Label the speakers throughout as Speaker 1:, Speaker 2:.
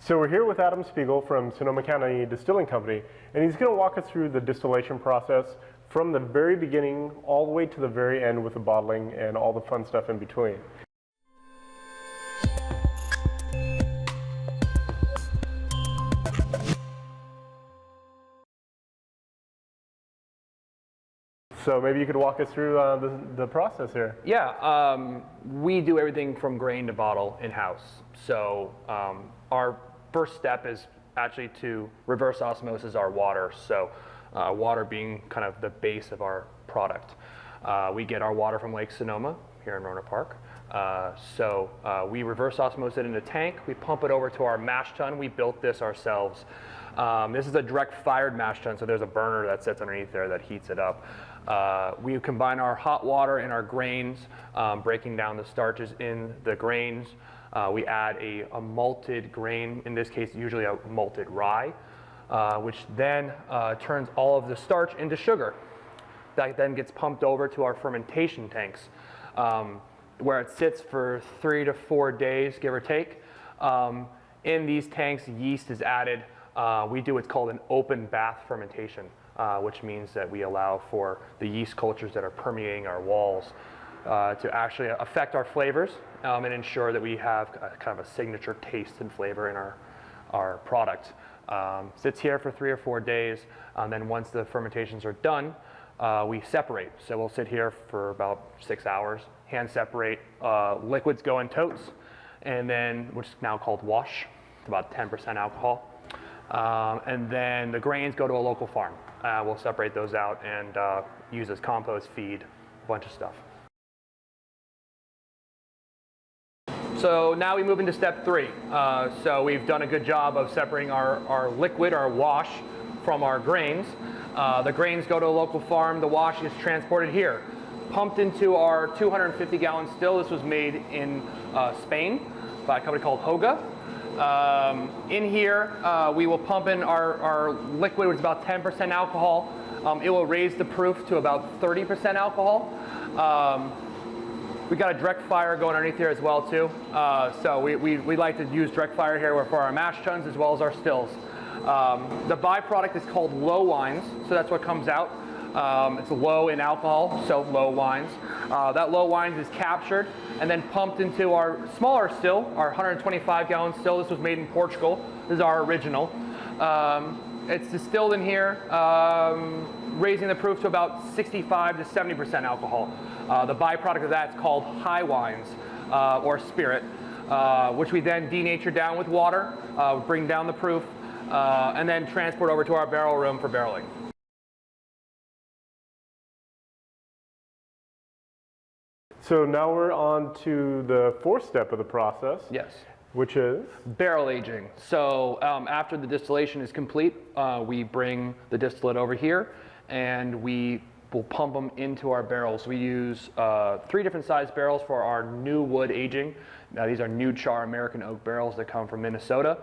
Speaker 1: So we're here with Adam Spiegel from Sonoma County Distilling Company, and he's going to walk us through the distillation process from the very beginning all the way to the very end with the bottling and all the fun stuff in between. So maybe you could walk us through the process here.
Speaker 2: Yeah, we do everything from grain to bottle in-house. So our first step is actually to reverse osmosis our water. So water being kind of the base of our product. We get our water from Lake Sonoma here in Rohnert Park. We reverse osmose it in a tank. We pump it over to our mash tun. We built this ourselves. This is a direct fired mash tun, so there's a burner that sits underneath there that heats it up. We combine our hot water and our grains, breaking down the starches in the grains. We add a malted grain, in this case usually a malted rye, which then turns all of the starch into sugar. That then gets pumped over to our fermentation tanks, where it sits for 3 to 4 days, give or take. In these tanks, yeast is added. We do what's called an open bath fermentation, which means that we allow for the yeast cultures that are permeating our walls to actually affect our flavors and ensure that we have kind of a signature taste and flavor in our product. Sits here for 3 or 4 days, and then once the fermentations are done, we separate. So we'll sit here for about 6 hours, hand separate, liquids go in totes, and then, which is now called wash, about 10% alcohol. And then the grains go to a local farm. We'll separate those out and use as compost feed, a bunch of stuff. So now we move into step 3. So we've done a good job of separating our liquid, our wash, from our grains. The grains go to a local farm. The wash is transported here, pumped into our 250-gallon still. This was made in Spain by a company called Hoga. In here, we will pump in our liquid, which is about 10% alcohol. It will raise the proof to about 30% alcohol. We got a direct fire going underneath here as well too. So we like to use direct fire here for our mash tuns as well as our stills. The byproduct is called low wines, so that's what comes out. It's low in alcohol, so low wines. That low wines is captured and then pumped into our smaller still, our 125-gallon still. This was made in Portugal. This is our original. It's distilled in here, raising the proof to about 65 to 70% alcohol. The byproduct of that is called high wines, or spirit, which we then denature down with water, bring down the proof, and then transport over to our barrel room for barreling.
Speaker 1: So now we're on to the 4th step of the process.
Speaker 2: Yes.
Speaker 1: Which is?
Speaker 2: Barrel aging. So after the distillation is complete, we bring the distillate over here and we will pump them into our barrels. We use 3 different size barrels for our new wood aging. Now these are new char American oak barrels that come from Minnesota.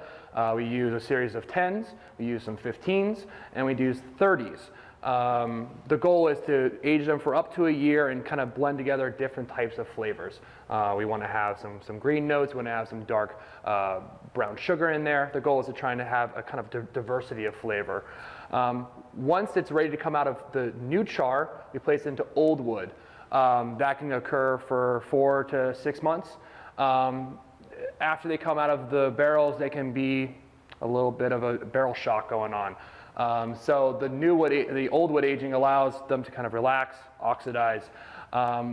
Speaker 2: We use a series of 10s, we use some 15s, and we use 30s. The goal is to age them for up to a year and kind of blend together different types of flavors. We want to have some green notes, we want to have some dark brown sugar in there. The goal is to try and have a kind of diversity of flavor. Once it's ready to come out of the new char, we place it into old wood. That can occur for 4 to 6 months. After they come out of the barrels, they can be a little bit of a barrel shock going on. So the new wood, the old wood aging allows them to kind of relax, oxidize.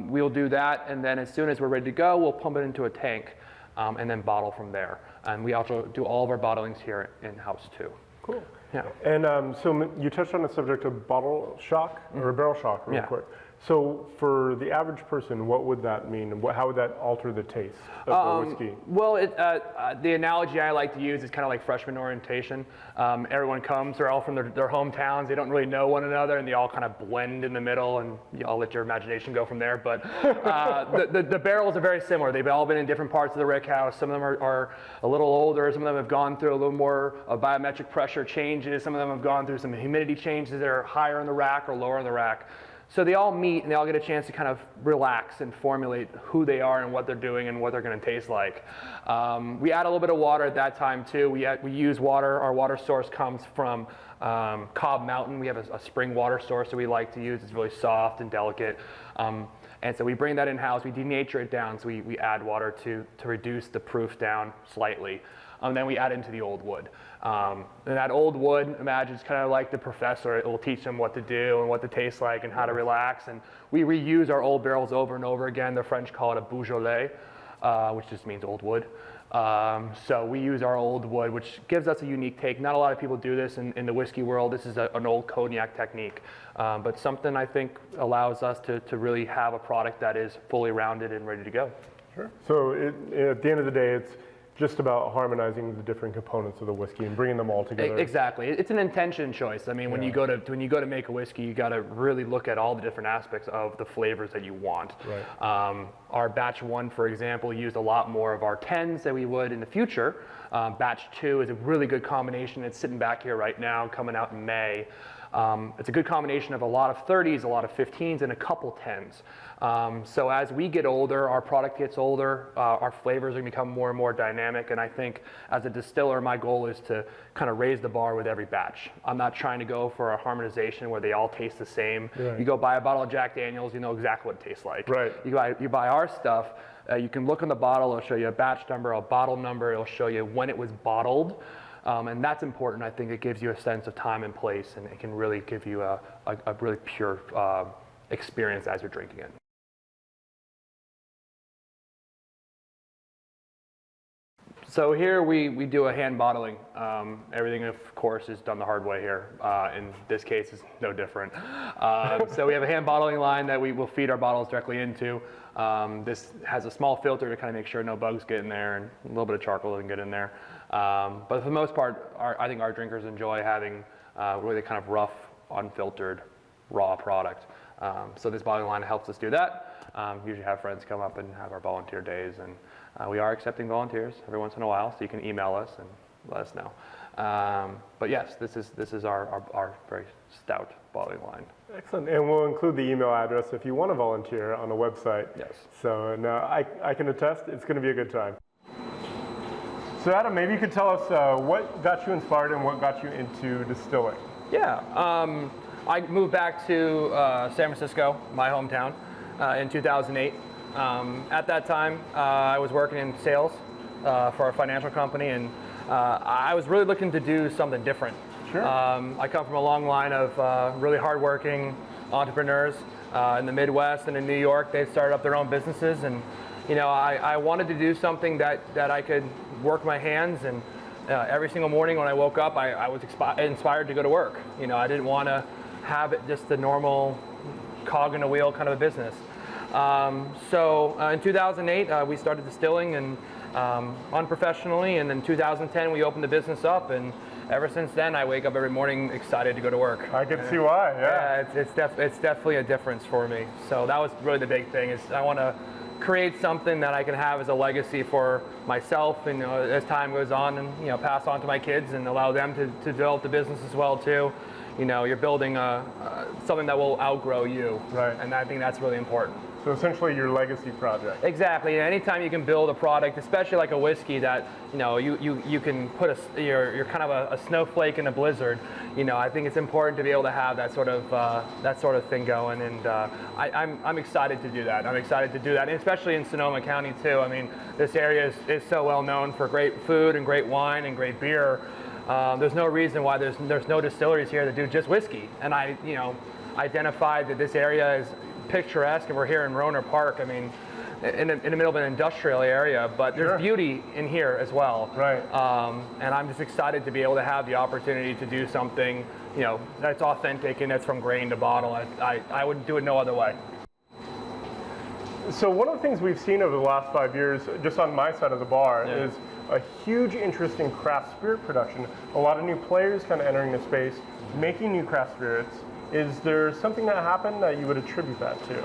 Speaker 2: We'll do that, and then as soon as we're ready to go, we'll pump it into a tank and then bottle from there. And we also do all of our bottlings here in-house too.
Speaker 1: Cool.
Speaker 2: Yeah.
Speaker 1: And so you touched on the subject of bottle shock or barrel shock real quick. So for the average person, what would that mean? How would that alter the taste of the whiskey?
Speaker 2: Well, the analogy I like to use is kind of like freshman orientation. Everyone comes, they're all from their hometowns, they don't really know one another, and they all kind of blend in the middle, and I'll let your imagination go from there. But the barrels are very similar. They've all been in different parts of the rick house. Some of them are a little older, some of them have gone through a little more biometric pressure changes, some of them have gone through some humidity changes that are higher in the rack or lower in the rack. So they all meet and they all get a chance to kind of relax and formulate who they are and what they're doing and what they're going to taste like. We add a little bit of water at that time too. We use water. Our water source comes from Cobb Mountain. We have a spring water source that we like to use. It's really soft and delicate. And so we bring that in-house. We denature it down. So we add water to reduce the proof down slightly. Then we add into the old wood. And that old wood, imagine it's kind of like the professor. It will teach them what to do and what to taste like and how to relax. And we reuse our old barrels over and over again. The French call it a Beaujolais, which just means old wood. So we use our old wood, which gives us a unique take. Not a lot of people do this in the whiskey world. This is an old cognac technique, but something I think allows us to really have a product that is fully rounded and ready to go.
Speaker 1: Sure. So at the end of the day, it's just about harmonizing the different components of the whiskey and bringing them all together.
Speaker 2: Exactly. It's an intention choice. I mean, when you go to make a whiskey, you got to really look at all the different aspects of the flavors that you want.
Speaker 1: Right.
Speaker 2: Our batch 1, for example, used a lot more of our 10s than we would in the future. Batch 2 is a really good combination. It's sitting back here right now, coming out in May. It's a good combination of a lot of 30s, a lot of 15s, and a couple 10s. So as we get older, our product gets older, our flavors are going to become more and more dynamic, and I think as a distiller, my goal is to kind of raise the bar with every batch. I'm not trying to go for a harmonization where they all taste the same.
Speaker 1: Right.
Speaker 2: You go buy a bottle of Jack Daniels, you know exactly what it tastes like.
Speaker 1: Right.
Speaker 2: You buy our stuff, you can look on the bottle, it'll show you a batch number, a bottle number, it'll show you when it was bottled. And that's important. I think it gives you a sense of time and place, and it can really give you a really pure experience as you're drinking it. So here we do a hand bottling. Everything, of course, is done the hard way here. In this case, it's no different. So we have a hand bottling line that we will feed our bottles directly into. This has a small filter to kind of make sure no bugs get in there, and a little bit of charcoal doesn't get in there. But for the most part, I think our drinkers enjoy having really kind of rough, unfiltered, raw product. So this bottling line helps us do that. Usually have friends come up and have our volunteer days, and we are accepting volunteers every once in a while, so you can email us and let us know. But yes, this is our very stout bottling line.
Speaker 1: Excellent, and we'll include the email address if you want to volunteer on the website.
Speaker 2: Yes.
Speaker 1: So now I can attest it's going to be a good time. So Adam, maybe you could tell us what got you inspired and what got you into distilling.
Speaker 2: Yeah, I moved back to San Francisco, my hometown, in 2008. At that time, I was working in sales for a financial company, and I was really looking to do something different.
Speaker 1: Sure.
Speaker 2: I come from a long line of really hardworking entrepreneurs in the Midwest and in New York. They've started up their own businesses, and I wanted to do something that I could work my hands, and every single morning when I woke up, I was inspired to go to work. I didn't want to have it just the normal cog in a wheel kind of a business. So in 2008, we started distilling and unprofessionally, and in 2010 we opened the business up, and ever since then I wake up every morning excited to go to work.
Speaker 1: I can see why, yeah.
Speaker 2: It's definitely a difference for me. So that was really the big thing, is I want to create something that I can have as a legacy for myself, and as time goes on, and pass on to my kids and allow them to develop the business as well too. You're building something that will outgrow you,
Speaker 1: right?
Speaker 2: And I think that's really important.
Speaker 1: So essentially your legacy project.
Speaker 2: Exactly. Anytime you can build a product, especially like a whiskey that you can put you're kind of a snowflake in a blizzard. I think it's important to be able to have that sort of thing going, and I'm excited to do that. I'm excited to do that, and especially in Sonoma County too. I mean, this area is so well known for great food and great wine and great beer. There's no reason why there's no distilleries here that do just whiskey, and I identified that this area is picturesque, and we're here in Roner Park. I mean, in the middle of an industrial area, but there's
Speaker 1: Sure.
Speaker 2: beauty in here as well.
Speaker 1: Right.
Speaker 2: And I'm just excited to be able to have the opportunity to do something, that's authentic and that's from grain to bottle. I would do it no other way.
Speaker 1: So one of the things we've seen over the last 5 years, just on my side of the bar, is a huge interest in craft spirit production. A lot of new players kind of entering the space, making new craft spirits. Is there something that happened that you would attribute that to?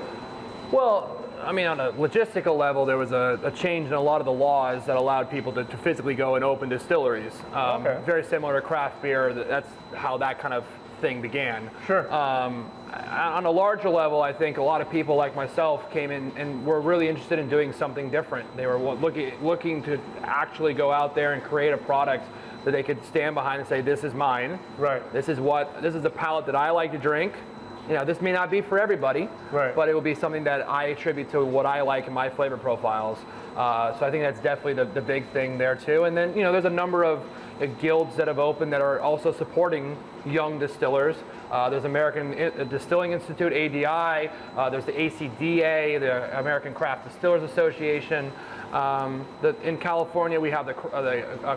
Speaker 2: Well, I mean, on a logistical level, there was a change in a lot of the laws that allowed people to physically go and open distilleries.
Speaker 1: Okay.
Speaker 2: Very similar to craft beer. That's how that kind of thing began.
Speaker 1: Sure.
Speaker 2: On a larger level, I think a lot of people like myself came in and were really interested in doing something different. They were looking to actually go out there and create a product that they could stand behind and say, this is mine.
Speaker 1: Right.
Speaker 2: This is the palate that I like to drink. You know, this may not be for everybody,
Speaker 1: right,
Speaker 2: but it will be something that I attribute to what I like in my flavor profiles. So I think that's definitely the big thing there too. And then, you know, there's a number of guilds that have opened that are also supporting young distillers. There's American Distilling Institute, ADI. There's the ACDA, the American Craft Distillers Association. In California, we have the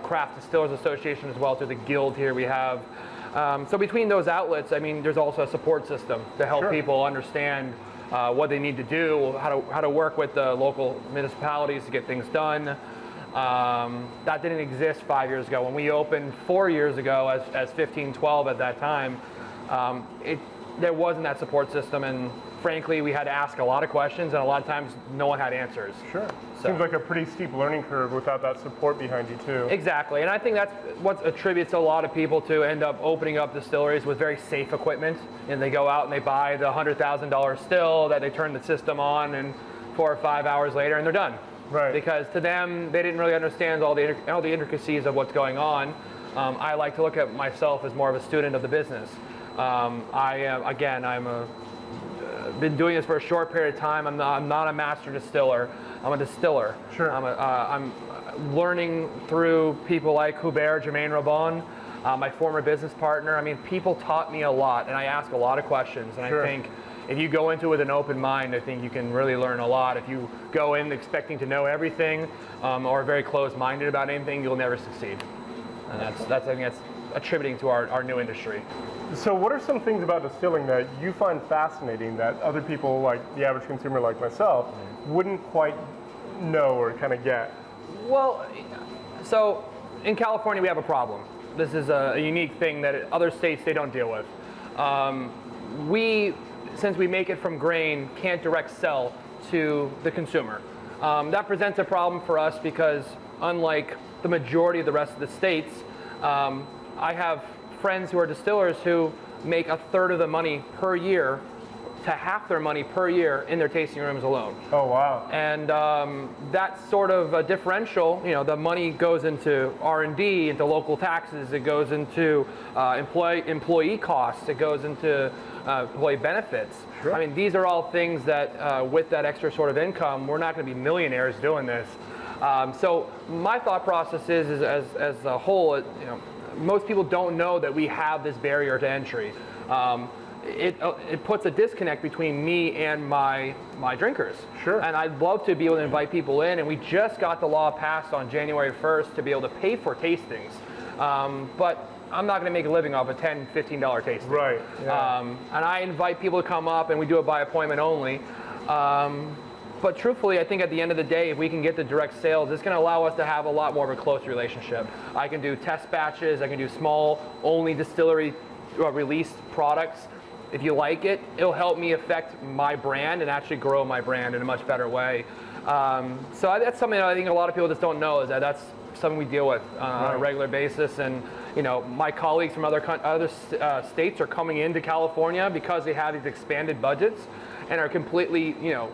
Speaker 2: Craft Distillers Association as well, so the guild here we have. So between those outlets, I mean, there's also a support system to help people understand what they need to do, how to work with the local municipalities to get things done. That didn't exist 5 years ago. When we opened 4 years ago as 1512 at that time, there wasn't that support system, and frankly, we had to ask a lot of questions, and a lot of times no one had answers.
Speaker 1: Sure.
Speaker 2: So.
Speaker 1: Seems like a pretty steep learning curve without that support behind you too.
Speaker 2: Exactly, and I think that's what attributes a lot of people to end up opening up distilleries with very safe equipment, and they go out and they buy the $100,000 still that they turn the system on, and 4 or 5 hours later, and they're done.
Speaker 1: Right.
Speaker 2: Because to them, they didn't really understand all the intricacies of what's going on. I like to look at myself as more of a student of the business. Been doing this for a short period of time. I'm not a master distiller. I'm a distiller.
Speaker 1: Sure.
Speaker 2: I'm learning through people like Hubert, Jermaine Rabon, my former business partner. I mean, people taught me a lot, and I ask a lot of questions. And
Speaker 1: sure.
Speaker 2: I think if you go into it with an open mind, I think you can really learn a lot. If you go in expecting to know everything or very closed-minded about anything, you'll never succeed. And I think that's attributing to our new industry.
Speaker 1: So what are some things about distilling that you find fascinating that other people, like the average consumer like myself, wouldn't quite know or kind of get?
Speaker 2: Well, so in California we have a problem. This is a unique thing that other states they don't deal with. Since we make it from grain, can't direct sell to the consumer. That presents a problem for us because unlike the majority of the rest of the states, I have friends who are distillers who make a third of the money per year to half their money per year in their tasting rooms alone.
Speaker 1: Oh, wow.
Speaker 2: And that's sort of a differential. You know, the money goes into R&D, into local taxes, it goes into employee costs, it goes into employee benefits.
Speaker 1: Sure.
Speaker 2: I mean, these are all things that with that extra sort of income, we're not going to be millionaires doing this. So my thought process is as a whole, you know, most people don't know that we have this barrier to entry. It puts a disconnect between me and my drinkers.
Speaker 1: Sure.
Speaker 2: And I'd love to be able to invite people in, and we just got the law passed on January 1st to be able to pay for tastings. But I'm not going to make a living off a $10, $15 tasting.
Speaker 1: Right. Yeah.
Speaker 2: And I invite people to come up, and we do it by appointment only. But truthfully, I think at the end of the day, if we can get the direct sales, it's going to allow us to have a lot more of a close relationship. I can do test batches. I can do small, only distillery released products. If you like it, it'll help me affect my brand and actually grow my brand in a much better way. So that's something that I think a lot of people just don't know, is that that's something we deal with on a regular basis. And you know, my colleagues from other states are coming into California because they have these expanded budgets and are completely, you know,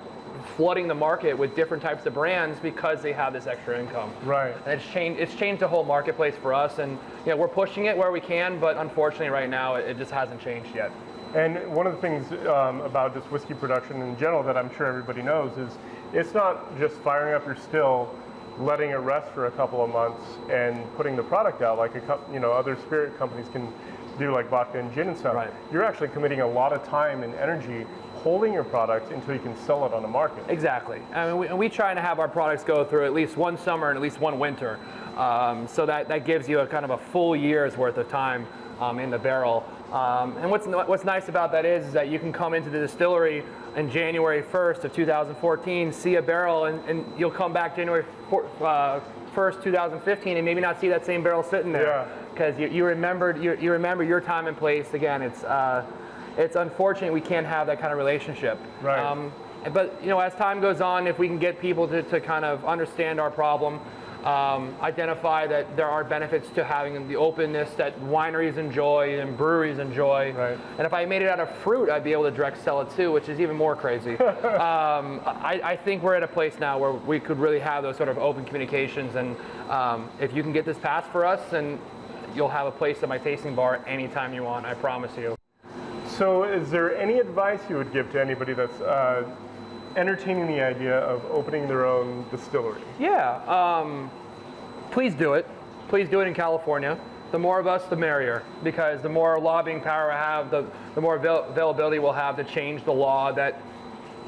Speaker 2: flooding the market with different types of brands because they have this extra income.
Speaker 1: Right.
Speaker 2: And it's changed the whole marketplace for us, and you know, we're pushing it where we can, but unfortunately right now it just hasn't changed yet.
Speaker 1: And one of the things about just whiskey production in general that I'm sure everybody knows is it's not just firing up your still, letting it rest for a couple of months and putting the product out like other spirit companies can do, like vodka and gin and stuff.
Speaker 2: Right.
Speaker 1: You're actually committing a lot of time and energy holding your product until you can sell it on the market.
Speaker 2: Exactly. I mean, we try to have our products go through at least one summer and at least one winter. So that gives you a kind of a full year's worth of time in the barrel. And what's nice about that is that you can come into the distillery in January 1st of 2014, see a barrel, and you'll come back January 1st, 2015, and maybe not see that same barrel sitting there. Because you remember your time and place. Again, it's unfortunate we can't have that kind of relationship.
Speaker 1: Right.
Speaker 2: But you know, as time goes on, if we can get people to kind of understand our problem, identify that there are benefits to having the openness that wineries enjoy and breweries enjoy.
Speaker 1: Right.
Speaker 2: And if I made it out of fruit, I'd be able to direct sell it too, which is even more crazy. I think we're at a place now where we could really have those sort of open communications, and if you can get this passed for us, then you'll have a place at my tasting bar anytime you want, I promise you.
Speaker 1: So is there any advice you would give to anybody that's entertaining the idea of opening their own distillery?
Speaker 2: Yeah, please do it. Please do it in California. The more of us, the merrier, because the more lobbying power we have, the more availability we'll have to change the law that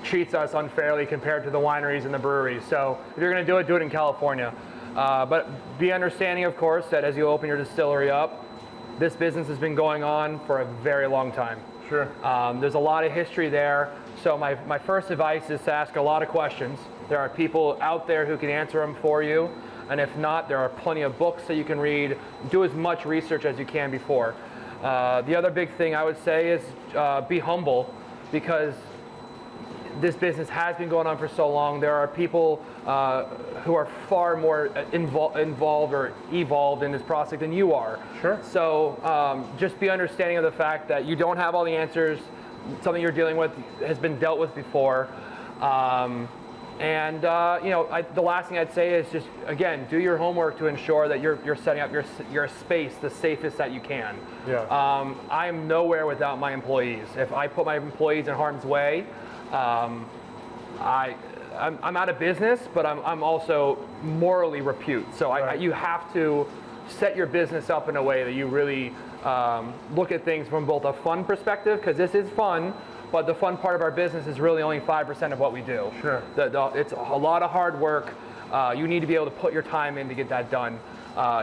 Speaker 2: treats us unfairly compared to the wineries and the breweries. So if you're going to do it in California. But be understanding, of course, that as you open your distillery up, this business has been going on for a very long time.
Speaker 1: Sure.
Speaker 2: There's a lot of history there. So my first advice is to ask a lot of questions. There are people out there who can answer them for you. And if not, there are plenty of books that you can read. Do as much research as you can before. The other big thing I would say is be humble, because this business has been going on for so long. There are people who are far more involved or evolved in this process than you are.
Speaker 1: Sure.
Speaker 2: So just be understanding of the fact that you don't have all the answers. Something you're dealing with has been dealt with before. The last thing I'd say is just, again, do your homework to ensure that you're setting up your space the safest that you can.
Speaker 1: Yeah.
Speaker 2: I am nowhere without my employees. If I put my employees in harm's way, I'm out of business, but I'm also morally repute. So
Speaker 1: Right.
Speaker 2: you have to set your business up in a way that you really look at things from both a fun perspective, because this is fun, but the fun part of our business is really only 5% of what we do.
Speaker 1: Sure.
Speaker 2: It's a lot of hard work. You need to be able to put your time in to get that done.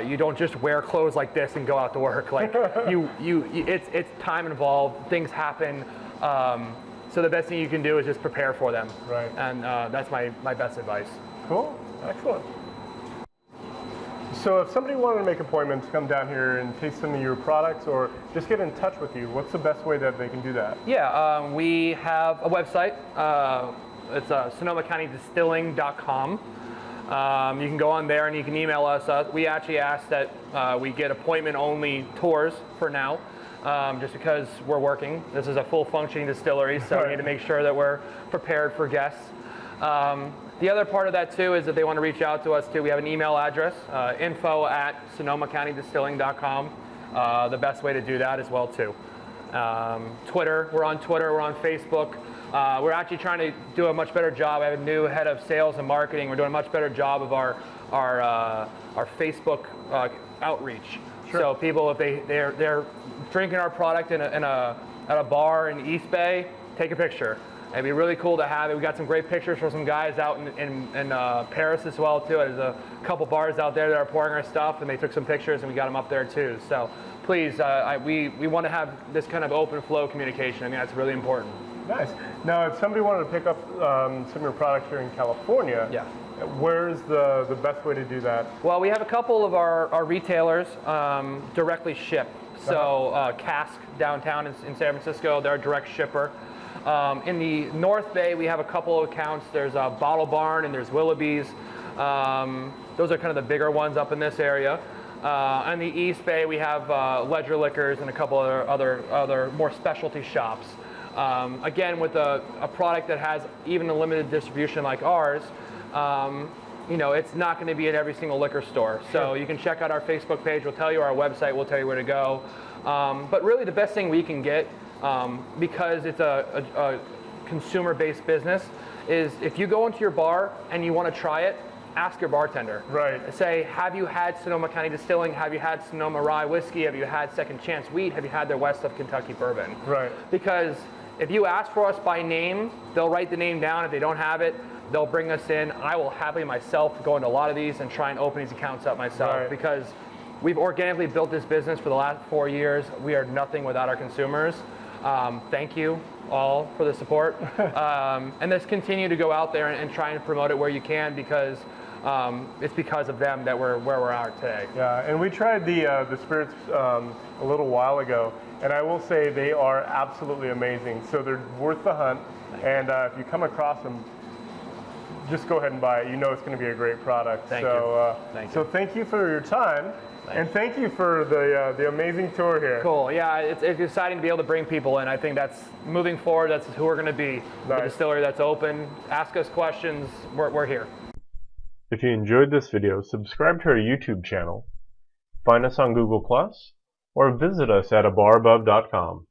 Speaker 2: You don't just wear clothes like this and go out to work. Like it's time involved. Things happen. So the best thing you can do is just prepare for them.
Speaker 1: Right.
Speaker 2: And that's my best advice.
Speaker 1: Cool. Excellent. So if somebody wanted to make an appointment to come down here and taste some of your products or just get in touch with you, what's the best way that they can do that?
Speaker 2: Yeah, we have a website. It's SonomaCountyDistilling.com. You can go on there and you can email us. We actually ask that we get appointment-only tours for now, just because we're working. This is a full functioning distillery, so we need to make sure that we're prepared for guests. The other part of that too is if they want to reach out to us too, we have an email address, info@SonomaCountyDistilling.com. The best way to do that as well too. Twitter, we're on Facebook. We're actually trying to do a much better job. I have a new head of sales and marketing. We're doing a much better job of our Facebook outreach.
Speaker 1: Sure.
Speaker 2: So people, if they're drinking our product at a bar in East Bay, take a picture. It'd be really cool to have it. We got some great pictures from some guys out in Paris as well too. There's a couple bars out there that are pouring our stuff, and they took some pictures, and we got them up there too. So please, we want to have this kind of open flow communication. I mean, that's really important.
Speaker 1: Nice. Now, if somebody wanted to pick up some of your products here in California,
Speaker 2: Yeah.
Speaker 1: where's the best way to do that?
Speaker 2: Well, we have a couple of our retailers directly ship. So Cask downtown in San Francisco, they're a direct shipper. In the North Bay, we have a couple of accounts. There's Bottle Barn and there's Willoughby's. Those are kind of the bigger ones up in this area. On the East Bay, we have Ledger Liquors and a couple other more specialty shops. Again, with a product that has even a limited distribution like ours, it's not going to be at every single liquor store. So you can check out our Facebook page. We'll tell you, our website will tell you where to go. But really, the best thing we can get, because it's a consumer-based business, is if you go into your bar and you want to try it, ask your bartender.
Speaker 1: Right.
Speaker 2: Say, have you had Sonoma County Distilling? Have you had Sonoma Rye Whiskey? Have you had Second Chance Wheat? Have you had their West of Kentucky Bourbon?
Speaker 1: Right.
Speaker 2: Because if you ask for us by name, they'll write the name down. If they don't have it, they'll bring us in. I will happily myself go into a lot of these and try and open these accounts up myself.
Speaker 1: Right.
Speaker 2: Because we've organically built this business for the last 4 years. We are nothing without our consumers. Thank you all for the support. And let's continue to go out there and try and promote it where you can, because it's because of them that we're where we're at today.
Speaker 1: Yeah, and we tried the spirits a little while ago, and I will say they are absolutely amazing. So they're worth the hunt, and if you come across them, just go ahead and buy it. You know it's going to be a great product.
Speaker 2: Thank you.
Speaker 1: So thank you for your time. And thank you for the amazing tour here.
Speaker 2: Cool. Yeah, it's exciting to be able to bring people in. I think that's moving forward. That's who we're going to be.
Speaker 1: Nice.
Speaker 2: The distillery that's open. Ask us questions. We're here.
Speaker 1: If you enjoyed this video, subscribe to our YouTube channel, find us on Google+, or visit us at abarabove.com.